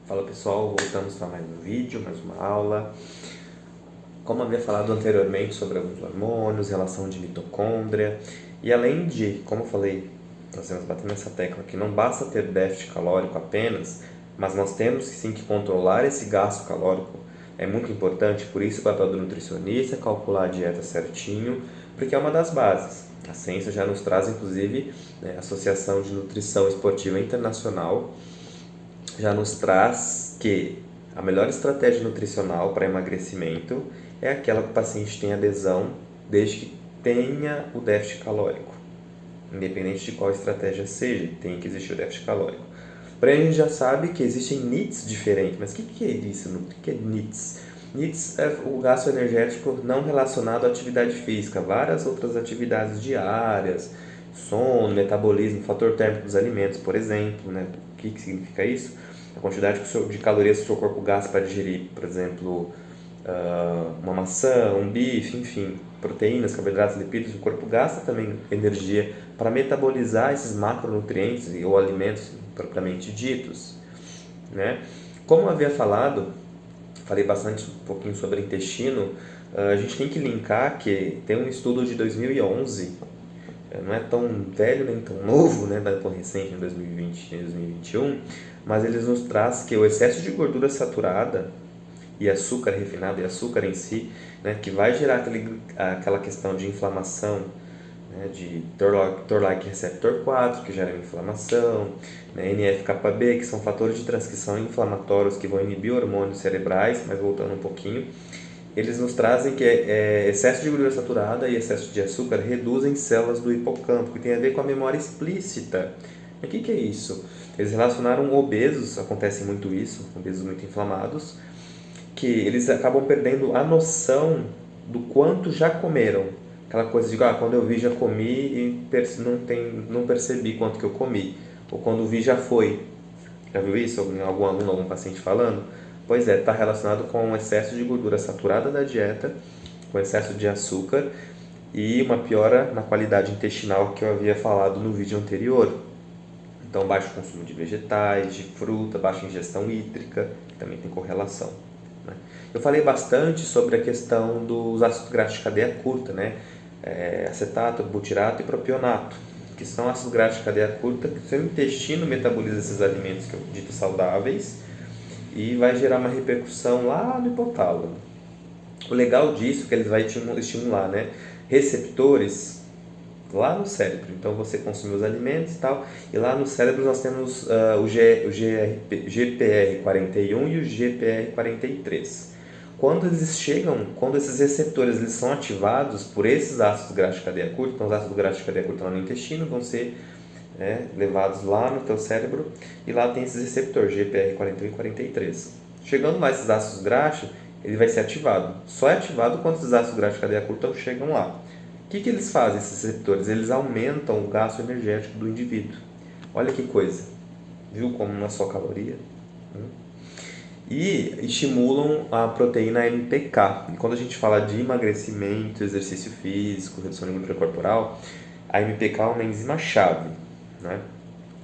Fala pessoal, voltamos para mais um vídeo, mais uma aula. Como havia falado anteriormente sobre alguns hormônios, relação de mitocôndria, e além de, como eu falei, nós temos batendo nessa tecla que não basta ter déficit calórico apenas, mas nós temos sim que controlar esse gasto calórico. É muito importante, por isso o papel do nutricionista é calcular a dieta certinho, porque é uma das bases. A ciência já nos traz, inclusive, a Associação de Nutrição Esportiva Internacional, já nos traz que a melhor estratégia nutricional para emagrecimento é aquela que o paciente tem adesão desde que tenha o déficit calórico. Independente de qual estratégia seja, tem que existir o déficit calórico. Porém, a gente já sabe que existem NEATs diferentes. Mas o que é isso? O que é NEATs? NEATs é o gasto energético não relacionado à atividade física, várias outras atividades diárias, sono, metabolismo, fator térmico dos alimentos, por exemplo. Né? O que significa isso? A quantidade de calorias que o seu corpo gasta para digerir, por exemplo, uma maçã, um bife, enfim, proteínas, carboidratos, lipídios, o corpo gasta também energia para metabolizar esses macronutrientes ou alimentos propriamente ditos, né? Como eu havia falado, falei bastante um pouquinho sobre intestino, a gente tem que linkar que tem um estudo de 2011, não é tão velho nem tão novo, né, tão recente em 2020 e 2021, mas eles nos traz que o excesso de gordura saturada e açúcar refinado e açúcar em si, né, que vai gerar aquela questão de inflamação, né, de Toll-like receptor 4, que gera inflamação, né, NF-κB, que são fatores de transcrição inflamatórios que vão inibir hormônios cerebrais, mas voltando um pouquinho, eles nos trazem que excesso de gordura saturada e excesso de açúcar reduzem células do hipocampo, que tem a ver com a memória explícita. O que é isso? Eles relacionaram obesos, acontece muito isso, obesos muito inflamados, que eles acabam perdendo a noção do quanto já comeram. Aquela coisa de, quando eu vi já comi e não percebi quanto que eu comi. Ou quando vi já foi. Já viu isso? Algum aluno, algum paciente falando? Pois é, está relacionado com o excesso de gordura saturada da dieta, com excesso de açúcar e uma piora na qualidade intestinal que eu havia falado no vídeo anterior. Então, baixo consumo de vegetais, de fruta, baixa ingestão hídrica, que também tem correlação. Eu falei bastante sobre a questão dos ácidos graxos de cadeia curta, né? Acetato, butirato e propionato, que são ácidos graxos de cadeia curta que o seu intestino metaboliza esses alimentos que eu dito saudáveis e vai gerar uma repercussão lá no hipotálamo. O legal disso é que ele vai estimular, né, receptores lá no cérebro. Então você consome os alimentos e tal, e lá no cérebro nós temos o GPR41 e o GPR43. Quando esses receptores eles são ativados por esses ácidos graxos de cadeia curta, então os ácidos graxos de cadeia curta lá no intestino vão ser levados lá no teu cérebro, e lá tem esses receptores GPR41 e 43. Chegando lá esses ácidos graxos, ele vai ser ativado. Só é ativado quando esses ácidos graxos de cadeia curta chegam lá. O que eles fazem, esses receptores? Eles aumentam o gasto energético do indivíduo. Olha que coisa. Viu como não é só caloria? E estimulam a proteína MPK. E quando a gente fala de emagrecimento, exercício físico, redução de gordura corporal, a MPK é uma enzima-chave, né,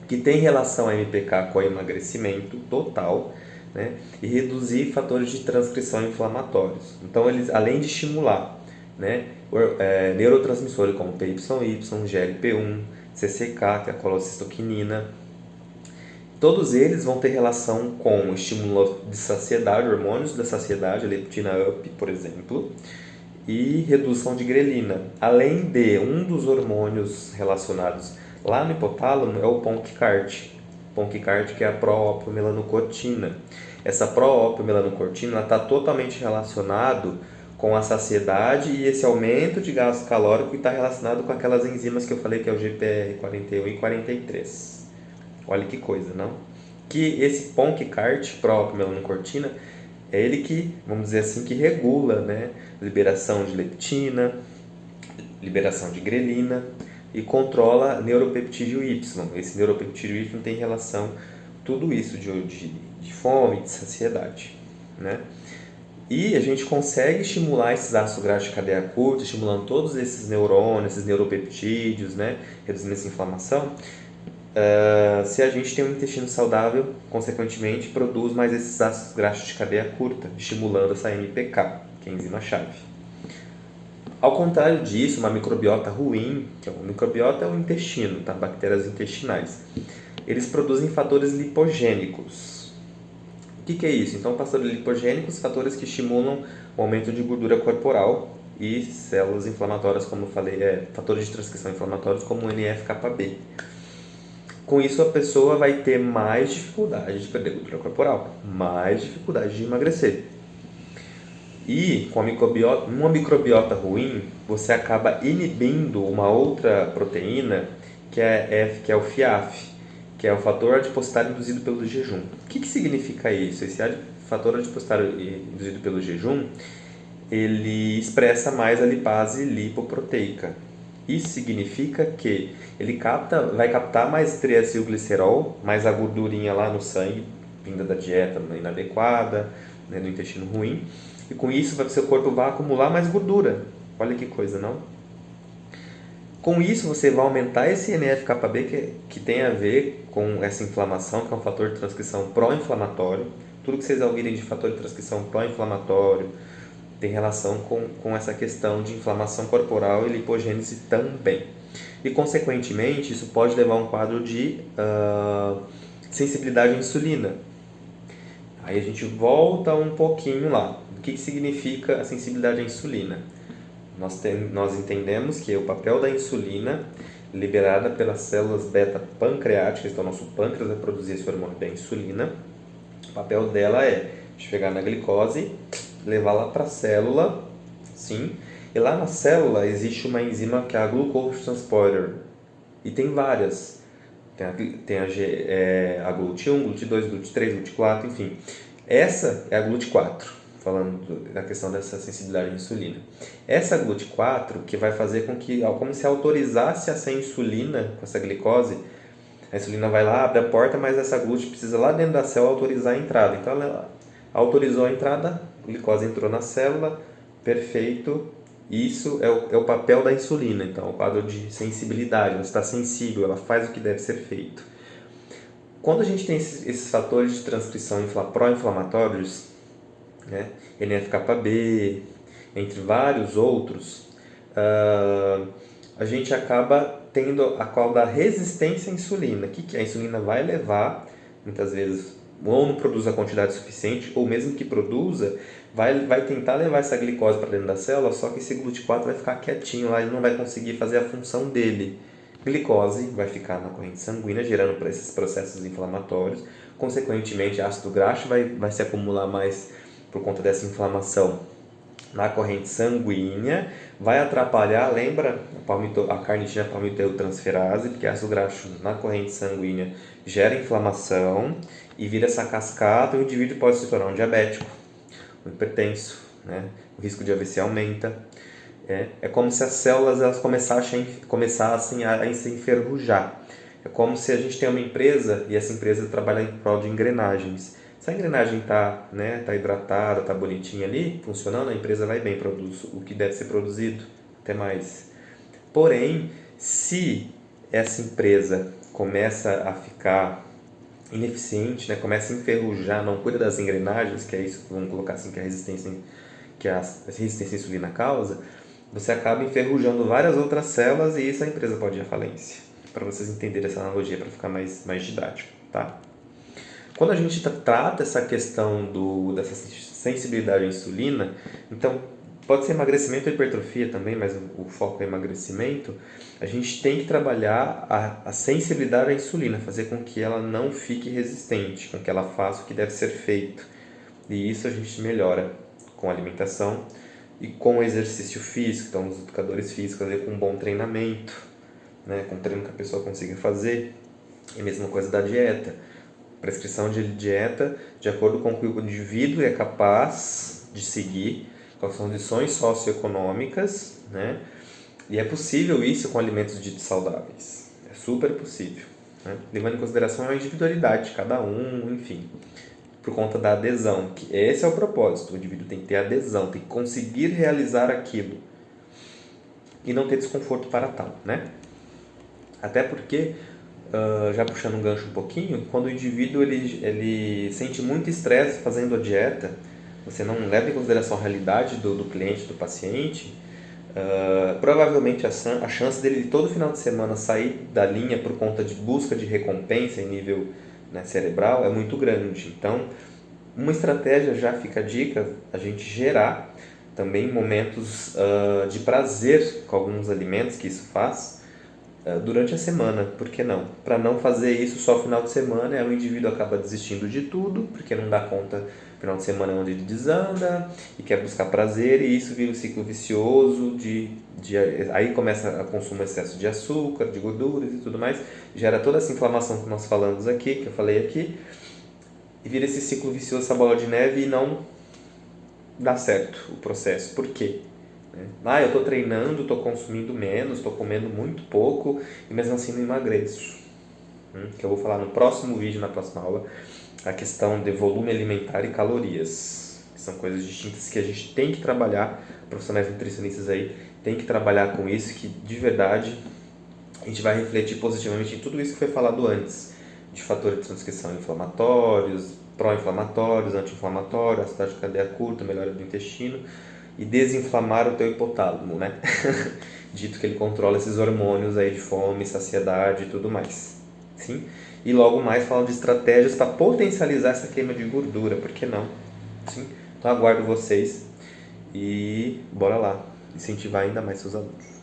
que tem relação a MPK com o emagrecimento total, né, e reduzir fatores de transcrição inflamatórios. Então, eles, além de estimular, né, neurotransmissores como PYY, GLP-1, CCK, que é a colocistoquinina, todos eles vão ter relação com o estímulo de saciedade, hormônios da saciedade, a leptina up, por exemplo, e redução de grelina. Além de um dos hormônios relacionados lá no hipotálamo é o PONC-CART. PONC-CART, que é a pró-opiomelanocortina. Essa pró-opiomelanocortina está totalmente relacionado com a saciedade e esse aumento de gasto calórico, e está relacionado com aquelas enzimas que eu falei que é o GPR41 e 43. Olha que coisa, não? Que esse PONC-CART, pró-opiomelanocortina, é ele que, vamos dizer assim, que regula, né, liberação de leptina, liberação de grelina e controla neuropeptídeo Y. Esse neuropeptídeo Y tem relação tudo isso de fome, de saciedade, né? E a gente consegue estimular esses ácidos graxos de cadeia curta, estimulando todos esses neurônios, esses neuropeptídeos, né, reduzindo essa inflamação, Se a gente tem um intestino saudável, consequentemente, produz mais esses ácidos graxos de cadeia curta, estimulando essa MPK, que é a enzima-chave. Ao contrário disso, uma microbiota ruim, que é uma microbiota é o intestino, tá? Bactérias intestinais, eles produzem fatores lipogênicos. O que é isso? Então, fatores lipogênicos, fatores que estimulam o aumento de gordura corporal e células inflamatórias, como eu falei, fatores de transcrição inflamatórios como o NF-κB. Com isso, a pessoa vai ter mais dificuldade de perder gordura corporal, mais dificuldade de emagrecer. E com uma microbiota ruim, você acaba inibindo uma outra proteína que é o FIAF, que é o fator adipositário induzido pelo jejum. O que significa isso? Esse fator adipositário induzido pelo jejum, ele expressa mais a lipase lipoproteica. Isso significa que ele vai captar mais triacilglicerol, mais a gordurinha lá no sangue, vinda da dieta inadequada, né, do intestino ruim, e com isso seu corpo vai acumular mais gordura. Olha que coisa, não? Com isso você vai aumentar esse NF-κB que tem a ver com essa inflamação, que é um fator de transcrição pró-inflamatório. Tudo que vocês ouvirem de fator de transcrição pró-inflamatório tem relação com essa questão de inflamação corporal e lipogênese também. E, consequentemente, isso pode levar a um quadro de sensibilidade à insulina. Aí a gente volta um pouquinho lá. O que significa a sensibilidade à insulina? Nós entendemos que o papel da insulina, liberada pelas células beta-pancreáticas, então nosso pâncreas vai produzir esse hormônio da insulina. O papel dela é chegar na glicose, levar lá para a célula, sim, e lá na célula existe uma enzima que é a glucose transporter, e tem várias, tem a GLUT1, GLUT2, GLUT3, GLUT4, enfim, essa é a GLUT4, falando da questão dessa sensibilidade à insulina. Essa GLUT4 que vai fazer com que, como se autorizasse essa insulina com essa glicose, a insulina vai lá, abre a porta, mas essa GLUT precisa lá dentro da célula autorizar a entrada, então ela autorizou a entrada, a glicose entrou na célula, perfeito. Isso é o papel da insulina, então, o quadro de sensibilidade, ela está sensível, ela faz o que deve ser feito. Quando a gente tem esses fatores de transcrição pró-inflamatórios, né, NF-κB, entre vários outros, a gente acaba tendo a qual da resistência à insulina. O que a insulina vai levar, muitas vezes, ou não produz a quantidade suficiente, ou mesmo que produza, vai tentar levar essa glicose para dentro da célula, só que esse GLUT4 vai ficar quietinho lá e não vai conseguir fazer a função dele. Glicose vai ficar na corrente sanguínea, gerando esses processos inflamatórios. Consequentemente, ácido graxo vai se acumular mais por conta dessa inflamação na corrente sanguínea, vai atrapalhar, lembra, a carnitina palmitoiltransferase, porque ácido graxo na corrente sanguínea gera inflamação e vira essa cascata, e o indivíduo pode se tornar um diabético, um hipertenso, né? O risco de AVC aumenta. É como se as células elas começassem a se enferrujar. É como se a gente tem uma empresa e essa empresa trabalha em prol de engrenagens. Se a engrenagem está hidratada, está bonitinha ali, funcionando, a empresa vai bem, produz o que deve ser produzido, até mais. Porém, se essa empresa começa a ficar ineficiente, né, começa a enferrujar, não cuida das engrenagens, que é isso, vamos colocar assim, que a resistência à insulina causa, você acaba enferrujando várias outras células e isso a empresa pode ir à falência. Para vocês entenderem essa analogia, para ficar mais didático, tá? Quando a gente trata essa questão dessa sensibilidade à insulina, então pode ser emagrecimento ou hipertrofia também, mas o foco é emagrecimento, a gente tem que trabalhar a sensibilidade à insulina, fazer com que ela não fique resistente, com que ela faça o que deve ser feito. E isso a gente melhora com a alimentação e com o exercício físico, então os educadores físicos, com um bom treinamento, né, com o treino que a pessoa consiga fazer, e a mesma coisa da dieta. Prescrição de dieta de acordo com o que o indivíduo é capaz de seguir, com as condições socioeconômicas, né? E é possível isso com alimentos ditos saudáveis. É super possível, né? Levando em consideração a individualidade de cada um, enfim, por conta da adesão, que esse é o propósito. O indivíduo tem que ter adesão, tem que conseguir realizar aquilo e não ter desconforto para tal, né? Até porque já puxando um gancho um pouquinho, quando o indivíduo ele sente muito estresse fazendo a dieta, você não leva em consideração a realidade do cliente, do paciente, provavelmente a chance dele todo final de semana sair da linha por conta de busca de recompensa em nível, né, cerebral é muito grande. Então, uma estratégia, já fica a dica, a gente gerar também momentos de prazer com alguns alimentos que isso faz durante a semana, por que não? Para não fazer isso só final de semana, o indivíduo acaba desistindo de tudo, porque não dá conta final de semana onde ele desanda e quer buscar prazer, e isso vira um ciclo vicioso, aí começa a consumir excesso de açúcar, de gorduras e tudo mais, gera toda essa inflamação que nós falamos aqui, que eu falei aqui, e vira esse ciclo vicioso, essa bola de neve, e não dá certo o processo. Por quê? Eu estou treinando, estou consumindo menos, estou comendo muito pouco e mesmo assim não emagreço. Que eu vou falar no próximo vídeo, na próxima aula, a questão de volume alimentar e calorias, que são coisas distintas que a gente tem que trabalhar, profissionais nutricionistas aí, tem que trabalhar com isso, que de verdade a gente vai refletir positivamente em tudo isso que foi falado antes, de fatores de transcrição inflamatórios, pró-inflamatórios, anti-inflamatórios, ácido de cadeia curta, melhora do intestino, e desinflamar o teu hipotálamo, né? Dito que ele controla esses hormônios aí de fome, saciedade e tudo mais. Sim? E logo mais falam de estratégias para potencializar essa queima de gordura, por que não? Sim? Então aguardo vocês e bora lá, incentivar ainda mais seus alunos.